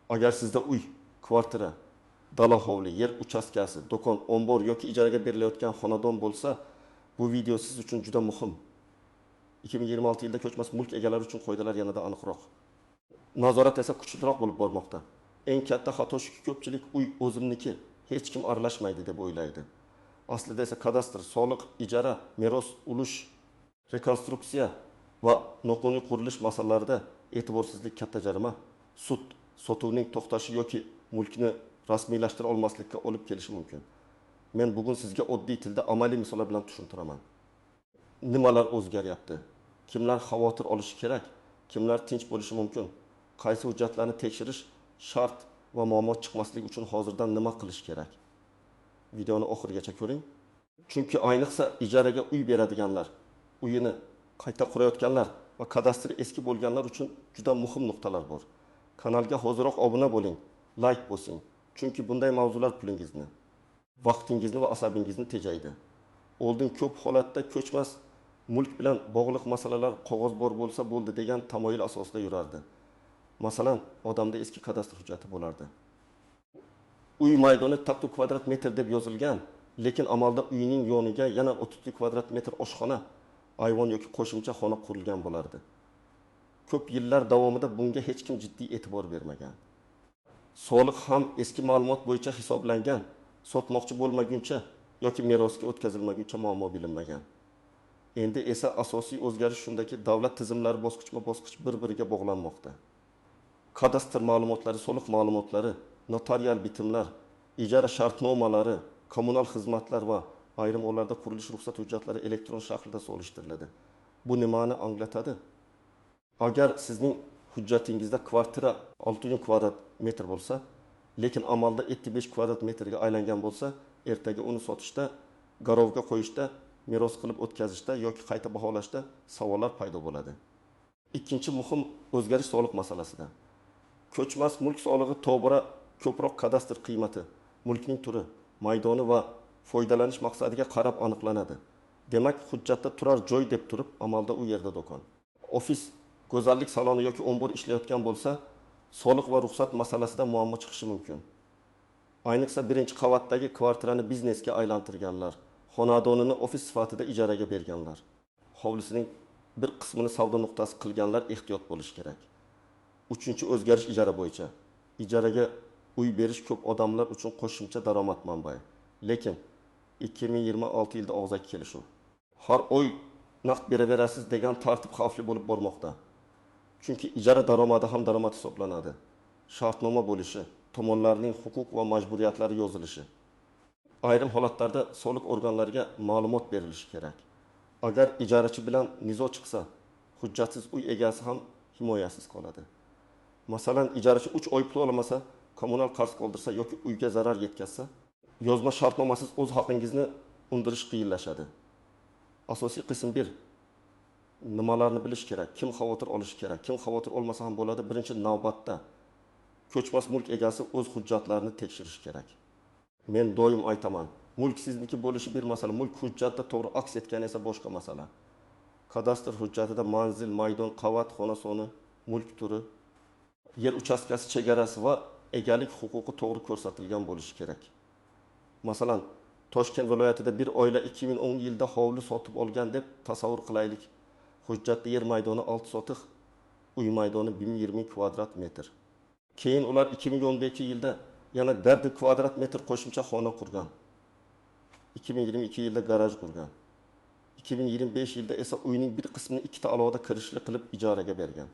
Agar sizda uy, kvartira, dala hovli, yer uchastkasi, do'kon, ombor yoki ijaraga berilayotgan xonadon bo'lsa, bu video siz uchun juda muhim. 2026 yilda ko'chmas mulk egalari uchun qoidalar yanada aniqroq. Nazorat esa kuchliroq bo'lib bormoqda. Eng katta xato shuki, ko'pchilik uy o'zimniki, hech kim aralashmaydi deb o'ylaydi. Aslida esa kadastr, soliq, ijara, meros, ulush, rekonstruksiya va noqonuniy qurilish masalalarida e'tiborsizlik katta jarima, sud, sotuvning to'xtashi yoki mulkni rasmiylashtira olmaslikka olib kelishi mumkin. Men bugun sizga oddiy tilda amaliy misollar bilan tushuntiraman. Nimalar o'zgaryapti? Kimlar xavotir olishi kerak? Kimlar tinch bo'lishi mumkin? Qaysi hujjatlarni tekshirish shart va muammo chiqmasligi uchun hozirdan nima qilish kerak? Videoni oxirigacha ko'ring. Chunki ayniqsa ijaraga uy beradiganlar, uyini qayta qurayotganlar va kadastri eski bo'lganlar uchun juda muhim nuqtalar bor. Kanalga hoziroq obuna bo'ling, like bosing. Chunki bunday mavzular pulingizni, vaqtingizni va asabingizni tejaydi. Oldin ko'p holatda ko'chmas mulk bilan bog'liq masalalar qog'oz bor bo'lsa bo'ldi degan tamoyil asosida yurardi. Masalan, odamda eski kadastr hujjati bo'lardi. Uy maydoni taktu kvadrat metr deb yozilgan, lekin amalda uyning yoniga yana 32 kvadrat metr oshxona, ayvon yoki qo'shimcha xona qurilgan bo'lardi. Ko'p yillar davomida bunga hech kim jiddiy e'tibor bermagan. Soliq ham eski ma'lumot bo'yicha hisoblangan, sotmoqchi bo'lmaguncha yoki merosga o'tkazilmaguncha muammo bilinmagan. Endi esa asosiy o'zgarish shundaki, davlat tizimlari bosqichma-bosqich bir-biriga bog'lanmoqda. Kadastr ma'lumotlari, soliq ma'lumotlari, notarial bitimlar, ijara shartnomalari, kommunal xizmatlar va ayrim hollarda qurilish ruxsat hujjatlari elektron shaklda solishtiriladi. Bu nimani anglatadi? Agar sizning hujjatingizda kvartira 600 kvadrat metr bo'lsa, lekin amalda 75 kvadrat metrga aylangan bo'lsa, ertaga uni sotishda, garovga qo'yishda, meros qilib o'tkazishda yoki qayta baholashda savollar paydo bo'ladi. Ikkinchi muhim o'zgarish soliq masalasida. Ko'chmas mulk solig'i tobora ko'proq kadastr qiymati, mulkning turi, maydoni va foydalanish maqsadiga qarab aniqlanadi. Demak, hujjatda turar joy deb turib, amalda u yerda do'kon, ofis, go'zallik saloni yoki ombor ishlayotgan bo'lsa, soliq va ruxsat masalasida muammo chiqishi mumkin. Ayniqsa birinchi qavatdagi kvartirani biznesga aylantirganlar, xonadonini ofis sifatida ijaraga berganlar, hovlisining bir qismini savdo nuqtasi qilganlar ehtiyot bo'lishi kerak. Uchinchi o'zgarish ijara bo'yicha. Ijaraga uy berish ko'p odamlar uchun qo'shimcha daromad manbai. Lekin 2026 yilda og'zaki kelishuv. Har oy naqd beraverasiz degan tartib xavfli bo'lib bormoqda. Chunki ijara daromadi ham daromad hisoblanadi. Shartnoma bo'lishi, tomonlarning huquq va majburiyatlari yozilishi. Ayrim holatlarda soliq organlariga ma'lumot berilishi kerak. Agar ijarachi bilan nizo chiqsa, hujjatsiz uy egasi ham himoyasiz qoladi. Masalan, ijarachi 3 oy pul olmasa, kommunal qarz qoldirsa yoki uyga zarar yetkazsa, yozma shartnomasiz o'z haqingizni undirish qiyinlashadi. Asosiy qism 1. Nimalarni bilish kerak, kim xavotir olishi kerak, kim xavotir olmasa ham bo'ladi. Birinchi navbatda ko'chmas mulk egasi o'z hujjatlarini tekshirish kerak. Men doim aytaman, mulk sizniki bo'lishi bir masala, mulk hujjatda to'g'ri aks etgani esa boshqa masala. Kadastr hujjatida manzil, maydon, qavat, xona soni, mulk turi, yer uchastkasi chegarasi va egalik huquqi to'g'ri ko'rsatilgan bo'lishi kerak. Masalan, Toshkent viloyatida bir oila 2010 yilda hovli sotib olgan deb tasavvur qilaylik. Hujjatda yer maydoni 6 sotiq, uy maydoni 1020 kvadrat metr. Keyin ular 2011 yilda yana 1 kvadrat metr qo'shimcha xona qurgan. 2022 yilda garaj qurgan. 2025 yilda esa uyning bir qismini ikkita alohida kirishli qilib ijaraga bergan.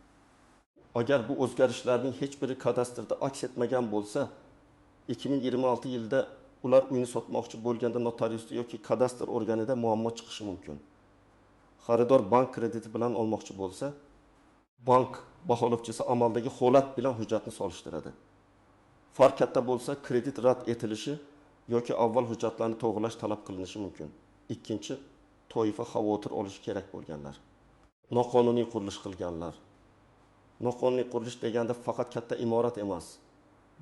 Agar bu o'zgarishlarning hech biri kadastrda aks etmagan bo'lsa, 2026 yilda ular uyni sotmoqchi bo'lganda notariusda yoki kadastr organida muammo chiqishi mumkin. Xaridor bank krediti bilan olmoqchi bo'lsa, bank baholovchisi amaldagi holat bilan hujjatni solishtiradi. Farq katta bo'lsa, kredit rad etilishi yoki avval hujjatlarni to'g'rilash talab qilinishi mumkin. Ikkinchi toifa xavotir olishi kerak bo'lganlar. Noqonuniy qurilish qilganlar. Noqonuniy qurilish deganda faqat katta imorat emas.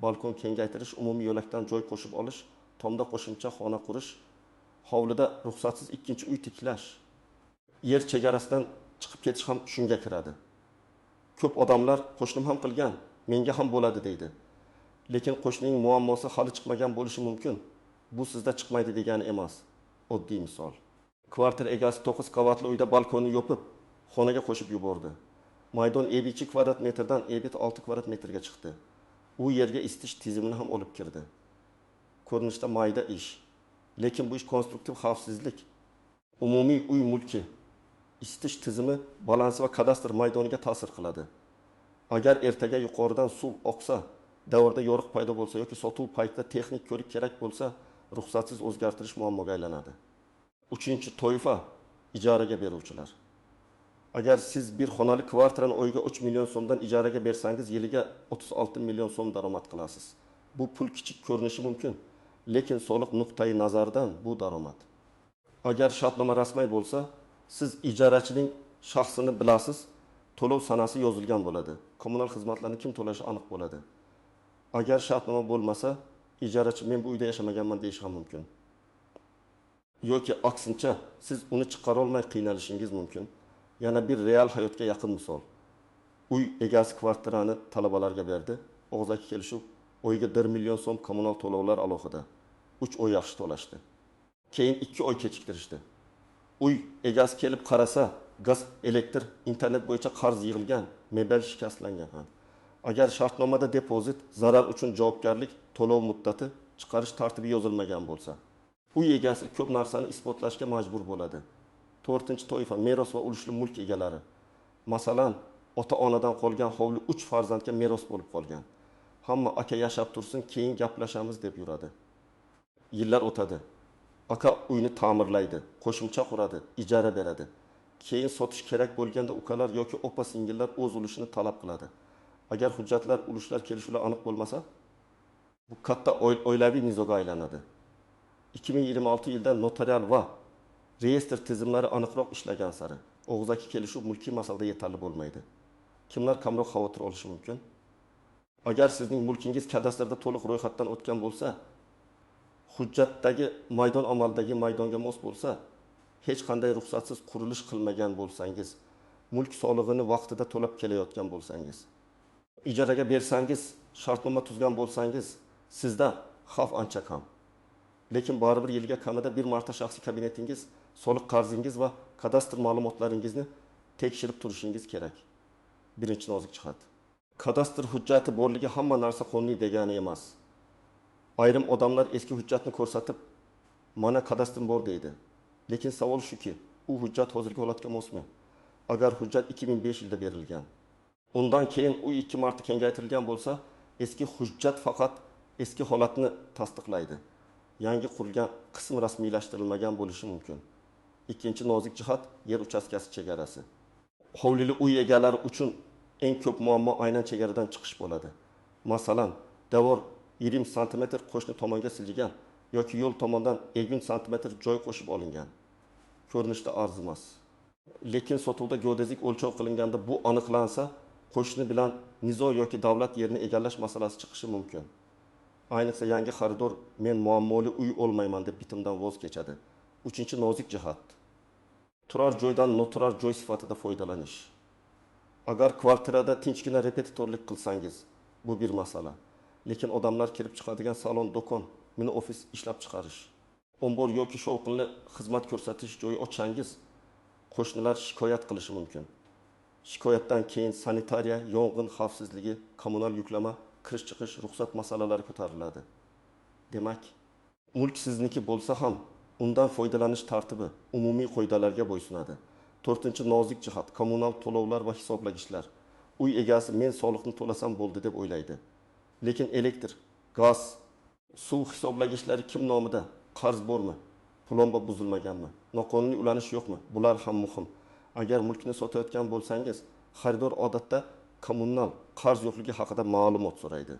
Balkon kengaytirish, umumiy yo'lakdan joy qo'shib olish, tomda qo'shimcha xona qurish, hovlida ruxsatsiz ikkinchi uy tiklash, yer chegarasidan chiqib ketish ham shunga kiradi. Ko'p odamlar qo'shnim ham qilgan, menga ham bo'ladi deydi. Lekin qo'shnining muammosi hali chiqmagan bo'lishi mumkin. Bu sizda chiqmaydi degani emas. Oddiy misol. Kvartira egasi 9 qavatli uyda balkonni yopib, xonaga qo'shib yubordi. Maydon 52 kvadrat metrdan 56 kvadrat metrga chiqdi. U yerga isitish tizimini ham olib kirdi. Ko'rinishda mayda ish. Lekin bu ish konstruktiv xavfsizlik. Umumiy uy mulki isitish tizimi balansi va kadastr maydoniga ta'sir qiladi. Agar ertaga yuqoridan suv oqsa, davrda yoriq paydo bo'lsa yoki sotuv paytida texnik ko'rik kerak bo'lsa, ruxsatsiz o'zgartirish muammoga aylanadi. 3-toifa ijaraga beruvchilar. Agar siz bir xonali kvartirani oyiga 3 million so'mdan ijaraga bersangiz, yiliga 36 million so'm daromad qilasiz. Bu pul kichik ko'rinishi mumkin, lekin soliq nuqtai nazaridan bu daromad. Agar shartnoma rasmiy bo'lsa, siz ijarachining shaxsini bilasiz, to'lov sanasi yozilgan bo'ladi. Kommunal xizmatlarni kim to'lashi aniq bo'ladi. Agar shartnoma bo'lmasa, ijarachi men bu uyda yashamaganman deyish ham mumkin. Yoki aksincha, siz uni chiqara olmay qiynalishingiz mumkin. Yana bir real hayotga yaqin misol. Uy egasi kvartirani talabalarga berdi. Og'zaki kelishuv, oyga 1 million so'm kommunal to'lovlar alohida. 3 oy yaxshi to'lashdi. Keyin 2 oy kechiktirishdi. Uy egasi kelib qarasa, gaz, elektr, internet bo'yicha qarz yig'ilgan, mebel shikastlangan. Agar shartnomada depozit, zarar uchun javobgarlik, to'lov muddati, chiqarish tartibi yozilmagan bo'lsa, uy egasi ko'p narsani isbotlashga majbur bo'ladi. 4-toifa meros va ulushli mulk egalari. Masalan, ota-onadan qolgan hovli 3 farzandga meros bo'lib qolgan. Hamma aka yashab tursin, keyin gaplashamiz deb yuradi. Yillar o'tadi. Aka uyni ta'mirlaydi, qo'shimcha quradi, ijara beradi. Keyin sotish kerak bo'lganda ukalar yoki opa-singillar o'z ulushini talab qiladi. Agar hujjatlar, ulushlar, kelishuvlar aniq bo'lmasa, bu katta oilaviy nizoga aylanadi. 2026 yilda notarial va reyestr tizimlari aniqroq ishlagan sari og'zaki kelishuv mulkiy masalada yetarli bo'lmaydi. Kimlar kamroq xavotir olishi mumkin? Agar sizning mulkingiz kadastrda to'liq ro'yxatdan o'tgan bo'lsa, hujjatdagi maydon amaldagi maydonga mos bo'lsa, hech qanday ruxsatsiz qurilish qilmagan bo'lsangiz, mulk solig'ini vaqtida to'lab kelayotgan bo'lsangiz, ijaraga bersangiz, shartnoma tuzgan bo'lsangiz, sizda xavf ancha kam. Lekin baribir yilga kamida bir marta shaxsiy kabinetingiz, soliq qarzingiz va kadastr ma'lumotlaringizni tekshirib turishingiz kerak. Birinchi nozik jihat. Kadastr hujjati borligi hamma narsa qonuniy degani emas. Ayrim odamlar eski hujjatni ko'rsatib, mana kadastrim bor deydi. Lekin savol shuki, u hujjat hozirgi holatga mosmi? Agar hujjat 2005 yilda berilgan, undan keyin u 2 marta kengaytirilgan bo'lsa, eski hujjat faqat eski holatni tasdiqlaydi. Yangi qurilgan qism rasmiylashtirilmagan bo'lishi mumkin. Ikkinchi nozik jihat yer uchastkasi chegarasi. Hovlili uy egalari uchun eng ko'p muammo aynan chegaradan chiqish bo'ladi. Masalan, davor 20 sm qo'shni tomonga siljigan yoki yo'l tomondan 50 sm joy qo'shib olingan. Ko'rinishda arzimas. Lekin sotuvda geodezik o'lchov qilinganda bu aniqlansa, qo'shni bilan nizo yoki davlat yerini egallash masalasi chiqishi mumkin. Ayniqsa yangi xaridor men muammoli uy olmayman deb bitimdan voz kechadi. 3-nozik jihat. Turar joydan noturar joy sifatida foydalanish. Agar kvartirada tinchgina repetitorlik qilsangiz, bu bir masala. Lekin odamlar kirib chiqadigan salon, do'kon, mini ofis ishlab chiqarish, ombor yoki shovqinli xizmat ko'rsatish joyi ochsangiz, qo'shnilar shikoyat qilishi mumkin. Shikoyatdan keyin sanitariya, yong'in xavfsizligi, kommunal yuklama, kirish-chiqish, ruxsat masalalari ko'tariladi. Demak, mulk sizniki bo'lsa ham, undan foydalanish tartibi umumiy qoidalarga bo'ysunadi. 4-nozik jihat kommunal to'lovlar va hisoblagichlar. Uy egasi men soliqni to'lasam bo'ldi deb o'ylaydi. Lekin elektr, gaz, suv hisoblagichlari kim nomida? Qarz bormi? Plomba buzilmaganmi? Noqonuniy ulanish yo'qmi? Bular ham muhim. Agar mulkni sotayotgan bo'lsangiz, xaridor odatda kommunal qarz yo'qligi haqida ma'lumot so'raydi.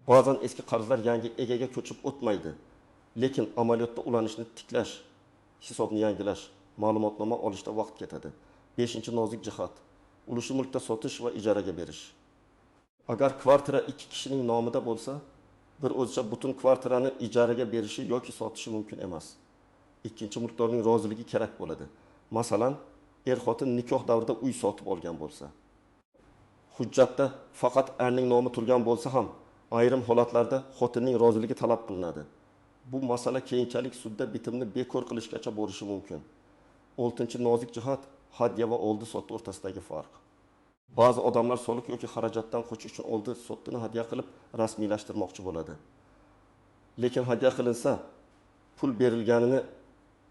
Ba'zan eski qarzlar yangi egaga ko'chib o'tmaydi. Lekin amaliyotda ulanishni tiklash, hisobni yangilash, ma'lumotnoma olishda vaqt ketadi. 5-nozik jihat. Ulushli mulkda sotish va ijaraga berish. Agar kvartira 2 kishining nomida bo'lsa, bir o'zicha butun kvartirani ijaraga berishi yoki sotishi mumkin emas. Ikkinchi mulkdorning roziligi kerak bo'ladi. Masalan, er-xotin nikoh davrida uy sotib olgan bo'lsa, hujjatda faqat erning nomi turgan bo'lsa ham, Ayrim holatlarda xotinning roziligi talab qilinadi. Bu masala keyinchalik sudda bitimni bekor qilishgacha borishi mumkin. 6-nozik jihat hadya va oldi sotdi o'rtasidagi farq. Ba'zi odamlar soliq yoki xarajatdan qochish uchun oldi sotdini hadya qilib rasmiylashtirmoqchi bo'ladi. Lekin hadya qilinsa, pul berilganini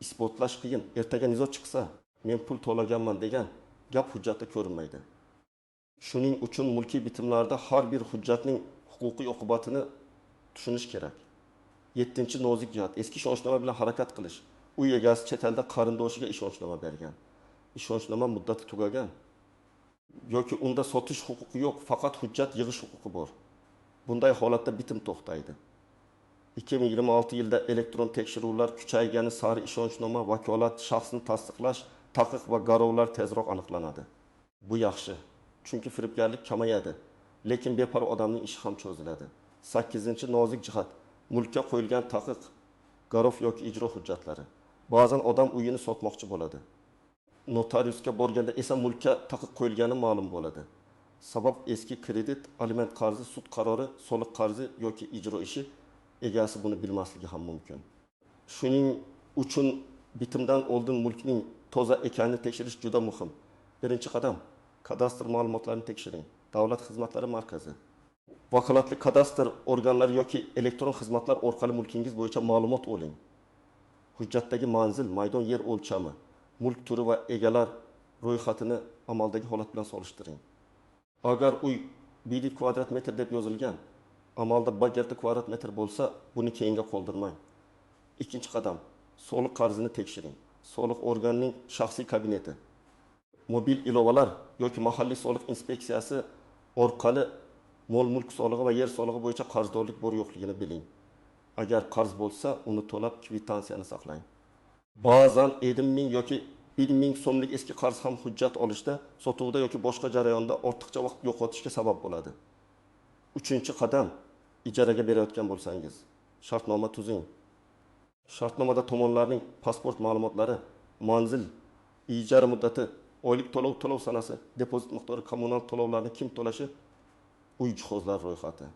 isbotlash qiyin. Ertaga nizo chiqsa, men pul to'laganman degan gap hujjatda ko'rinmaydi. Shuning uchun mulkiy bitimlarda har bir hujjatning huquqiy oqibatini tushunish kerak. 7-nozik jihat eski ishonchnoma bilan harakat qilish. Uy egasi chet elda qarindoshiga ishonchnoma bergan. Ishonchnoma muddati tugagan yoki unda sotish huquqi yo'q, faqat hujjat yig'ish huquqi bor. Bunday holatda bitim to'xtaydi. 2026 yilda elektron tekshiruvlar kuchaygani sari ishonchnoma, vakolat, shaxsni tasdiqlash, taqiq va garovlar tezroq aniqlanadi. Bu yaxshi, chunki firibgarlik kamayadi, lekin beparvo odamning ishi ham cho'ziladi. 8-nozik jihat mulkka qo'yilgan taqiq, garov yoki ijro hujjatlari. Ba'zan odam uyini sotmoqchi bo'ladi. Notariusga borganda esa mulkka taqiq qo'yilgani ma'lum bo'ladi. Sabab eski kredit, aliment qarzi, sud qarori, soliq qarzi yoki ijro ishi, egasi buni bilmasligi ham mumkin. Shuning uchun bitimdan oldin mulkning toza ekanini tekshirish juda muhim. Birinchi qadam, kadastr ma'lumotlarini tekshiring. Davlat xizmatlari markazi, vakolatli kadastr organlari yoki elektron xizmatlar orqali mulkingiz bo'yicha ma'lumot oling. Hujjatdagi manzil, maydon, yer o'lchami, mulk turi va egalar ro'yxatini amaldagi holat bilan solishtiring. Agar uy 1 kvadrat metr deb yozilgan, amalda 1 kvadrat metr bo'lsa, buni keyinga qoldirmang. Ikkinchi qadam, soliq qarzini tekshiring. Soliq organining shaxsiy kabineti, mobil ilovalar yoki mahalliy soliq inspeksiyasi orqali mol mulk solig'i va yer solig'i bo'yicha qarzdorlik bor yo'qligini biling. Agar qarz bo'lsa, uni to'lab kvitansiyani saqlang. Ba'zan 7000 yoki 1000 so'mlik eski qarz ham hujjat olishda, sotuvda yoki boshqa jarayonda ortiqcha vaqt yo'qotishga sabab bo'ladi. Uchinchi qadam, ijaraga berayotgan bo'lsangiz, shartnoma tuzing. Shartnomada tomonlarning pasport ma'lumotlari, manzil, ijara muddati, oylik to'lov sanasi, depozit miqdori, kommunal to'lovlarni kim to'lashi, uy jihozlari ro'yxati.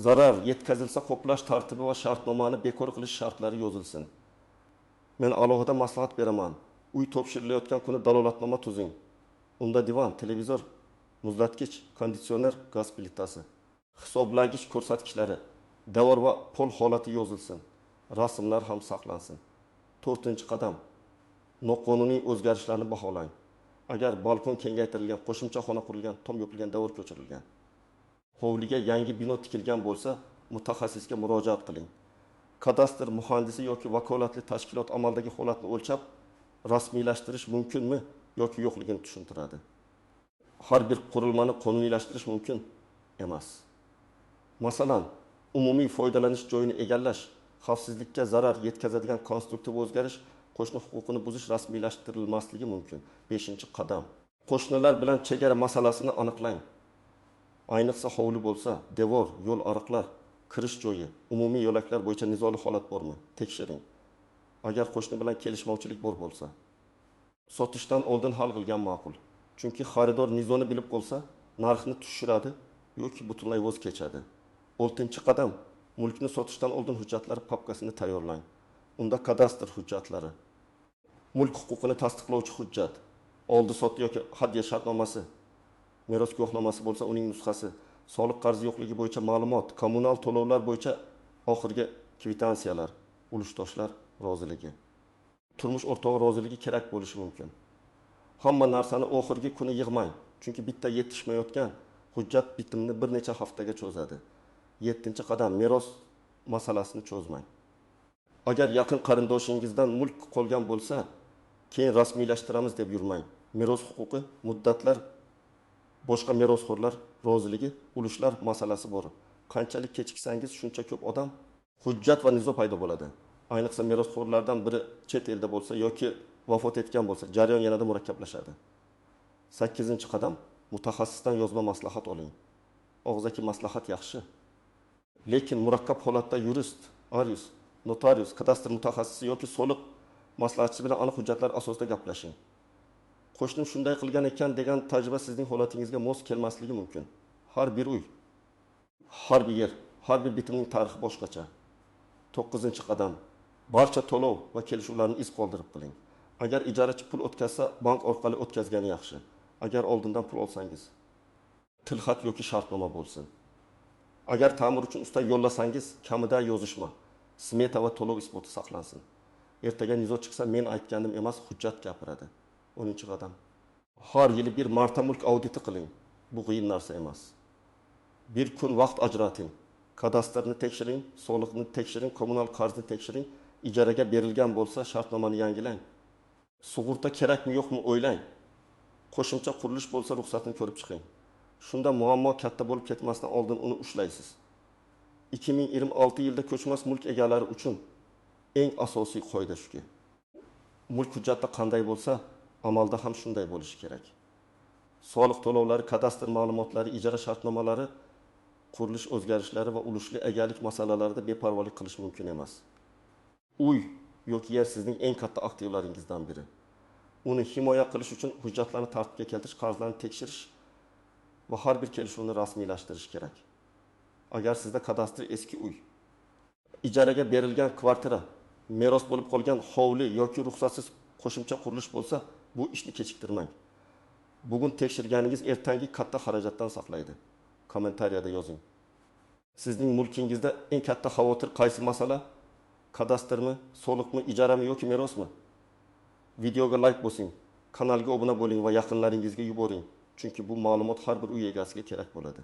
Zarar yetkazilsa qoplash tartibi va shartnomani bekor qilish shartlari yozilsin. Men alohida maslahat beraman. Uy topshirilayotgan kuni dalolatnoma tuzing. Unda divan, televizor, muzlatkich, konditsioner, gaz plitasi, hisoblagich ko'rsatkichlari, davr va pol holati yozilsin. Rasmlar ham saqlansin. 4-qadam, noqonuniy o'zgarishlarni baholang. Agar balkon kengaytirilgan, qo'shimcha xona qurilgan, tom yopilgan, davr ko'chirilgan, hovliga yangi bino tikilgan bo'lsa, mutaxassisga murojaat qiling. Kadastr muhandisi yoki vakolatli tashkilot amaldagi holatni o'lchab, rasmiylashtirish mumkinmi yoki yo'qligini tushuntiradi. Har bir qurilmani qonuniylashtirish mumkin emas. Masalan, umumiy foydalanish joyini egallash, xavfsizlikka zarar yetkazadigan konstruktiv o'zgarish, qo'shni huquqini buzish rasmiylashtirilmasligi mumkin. 5-qadam. Qo'shnilar bilan chegara masalasini aniqlang. Ayniqsa hovli bo'lsa, devor, yo'l ariqlar, kirish joyi, umumiy yo'laklar bo'yicha nizoli holat bormi? Tekshiring. Agar qo'shni bilan kelishmovchilik bor bo'lsa, sotishdan oldin hal qilgan ma'qul. Chunki xaridor nizoni bilib qolsa, narxni tushiradi yoki butunlay voz kechadi. 6-qadam, mulkni sotishdan oldin hujjatlar papkasini tayyorlang. Unda kadastr hujjatlari, mulk huquqini tasdiqlovchi hujjat, oldi sotdi yoki hadya shartnomasi, meros guvohnomasi bo'lsa uning nusxasi, soliq qarzi yo'qligi bo'yicha ma'lumot, kommunal to'lovlar bo'yicha oxirgi kvitansiyalar, ulushdoshlar roziligi. Turmush o'rtog'i roziligi kerak bo'lishi mumkin. Hamma narsani oxirgi kuni yig'mang, chunki bitta yetishmayotgan hujjat bitimni bir necha haftaga cho'zadi. 7-qadam, meros masalasini cho'zmang. Agar yaqin qarindoshingizdan mulk qolgan bo'lsa, keyin rasmiylashtiramiz deb yurmang. Meros huquqi, muddatlar, boshqa merosxo'rlar roziligi, ulushlar masalasi bor. Qanchalik kechiksangiz, shuncha ko'p odam hujjat va nizo paydo bo'ladi. Ayniqsa merosxo'rlardan biri chet elda bo'lsa yoki vafot etgan bo'lsa, jarayon yanada murakkablashadi. 8-qadam, mutaxassisdan yozma maslahat oling. Og'zaki maslahat yaxshi, lekin murakkab holatda yurist, arius, notarius, kadastr mutaxassisi yoki soliq maslahatchisi bilan aniq hujjatlar asosida gaplashing. Qo'shnim shunday qilgan ekan degan tajriba sizning holatingizga mos kelmasligi mumkin. Har bir uy Har bir yer, har bir bitimning tarixi boshqacha. 9-qadam. Barcha to'lov va kelishuvlarni iz qoldirib qiling. Agar ijarachi pul o'tkazsa, bank orqali o'tkazgani yaxshi. Agar oldindan pul olsangiz, tilxat yoki shartnoma bo'lsin. Agar ta'mir uchun usta yo'llasangiz, kamida yozishma, smeta va to'lov isboti saqlansin. Ertaga nizo chiqsa, men aytganim emas, hujjat gapiradi. 10-qadam. Har yili bir marta mulk auditi qiling. Bu qiyin narsa emas. Bir kun vaqt ajrating. Kadastrni tekshiring, soliqni tekshiring, kommunal qarzni tekshiring, ijaraga berilgan bo'lsa, shartnomani yangilang. Sug'urta kerakmi yo'qmi o'ylang. Qo'shimcha qurilish bo'lsa, ruxsatini ko'rib chiqing. Shunda muammo katta bo'lib ketmasdan oldin uni ushlaysiz. 2026 yilda ko'chmas mulk egalari uchun eng asosiy qoida shuki. Mulk hujjatda qanday bo'lsa, amalda ham shunday bo'lishi kerak. Soliq to'lovlari, kadastr ma'lumotlari, ijara shartnomalari, qurilish o'zgarishlari va ulushli egalik masalalarida beparvolik qilish mumkin emas. Uy yoki yer sizning eng katta aktivlaringizdan biri. Uni himoya qilish uchun hujjatlarni tartibga keltirish, qarzlarni tekshirish va har bir kelishuvni rasmiylashtirish kerak. Agar sizda kadastri eski uy, ijaraga berilgan kvartira, meros bo'lib qolgan hovli yoki ruxsatsiz qo'shimcha qurilish bo'lsa, bu ishni kechiktirmang. Bugun tekshirganingiz ertangi katta xarajatdan saqlaydi. Kommentariyada yozing. Sizning mulkingizda eng katta xavotir qaysi masala? Kadastrmi, soliqmi, ijarami yoki merosmi? Videoga like bosing, kanalga obuna bo'ling va yaqinlaringizga yuboring. Chunki bu ma'lumot har bir uy egasiga kerak bo'ladi.